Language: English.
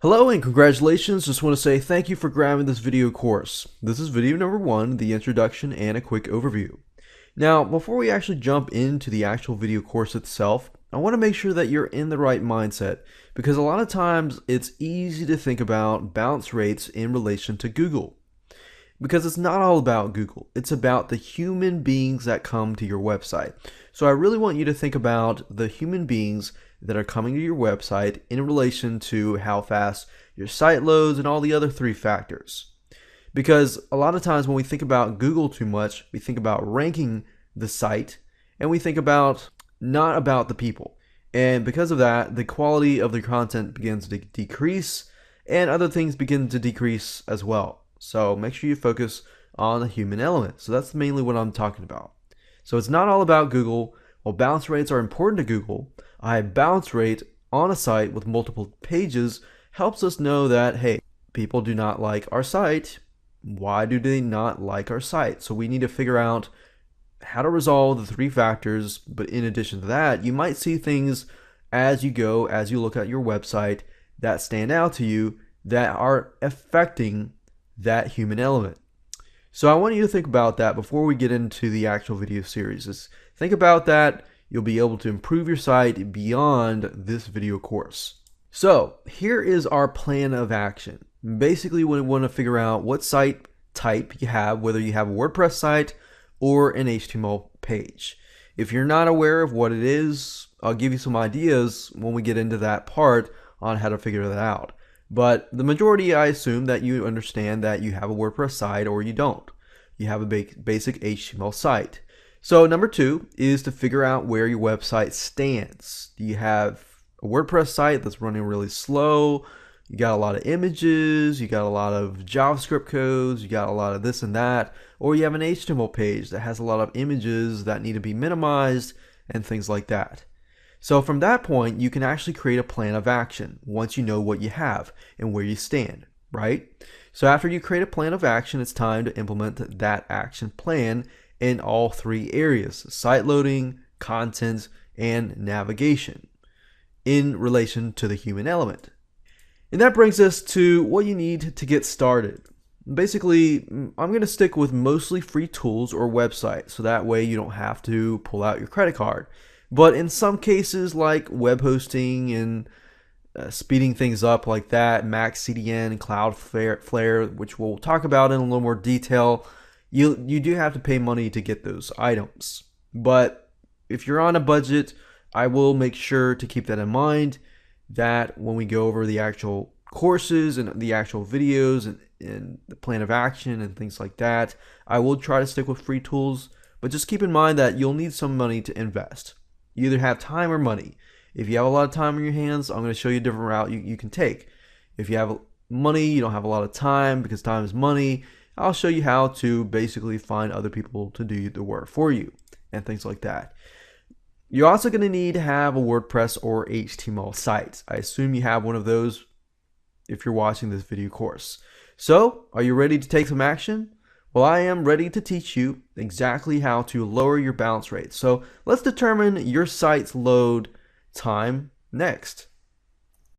Hello and congratulations. Just want to say thank you for grabbing this video course. This is video number 1, the introduction and a quick overview. Now, before we actually jump into the actual video course itself, I want to make sure that you're in the right mindset because a lot of times it's easy to think about bounce rates in relation to Google. Because it's not all about Google, it's about the human beings that come to your website. So I really want you to think about the human beings that are coming to your website in relation to how fast your site loads and all the other 3 factors. Because a lot of times when we think about Google too much, we think about ranking the site and we think about not about the people. And because of that, the quality of the content begins to decrease and other things begin to decrease as well. So make sure you focus on the human element. So that's mainly what I'm talking about. So it's not all about Google. While bounce rates are important to Google, a high bounce rate on a site with multiple pages helps us know that, hey, people do not like our site. Why do they not like our site? So we need to figure out how to resolve the 3 factors. But in addition to that, you might see things as you go, as you look at your website that stand out to you that are affecting that human element. So I want you to think about that before we get into the actual video series. Just think about that. You'll be able to improve your site beyond this video course. So here is our plan of action. Basically, we want to figure out what site type you have, whether you have a WordPress site or an HTML page. If you're not aware of what it is, I'll give you some ideas when we get into that part on how to figure that out. But the majority, I assume that you understand that you have a WordPress site or you don't. You have a basic HTML site. So number 2 is to figure out where your website stands. Do you have a WordPress site that's running really slow? You got a lot of images, you got a lot of JavaScript codes, you got a lot of this and that, or you have an HTML page that has a lot of images that need to be minimized and things like that. So from that point, you can actually create a plan of action once you know what you have and where you stand, right? So after you create a plan of action, it's time to implement that action plan in all 3 areas: site loading, content, and navigation in relation to the human element. And that brings us to what you need to get started. Basically, I'm going to stick with mostly free tools or websites, so that way you don't have to pull out your credit card. But in some cases, like web hosting and speeding things up like that, Mac CDN and Cloudflare, which we'll talk about in a little more detail, you do have to pay money to get those items. But if you're on a budget, I will make sure to keep that in mind, that when we go over the actual courses and the actual videos and the plan of action and things like that, I will try to stick with free tools, but just keep in mind that you'll need some money to invest. You either have time or money. If you have a lot of time on your hands, I'm going to show you a different route you can take. If you have money, you don't have a lot of time because time is money, I'll show you how to basically find other people to do the work for you and things like that. You're also going to need to have a WordPress or HTML site. I assume you have one of those if you're watching this video course. So, are you ready to take some action? Well, I am ready to teach you exactly how to lower your bounce rate. So let's determine your site's load time next.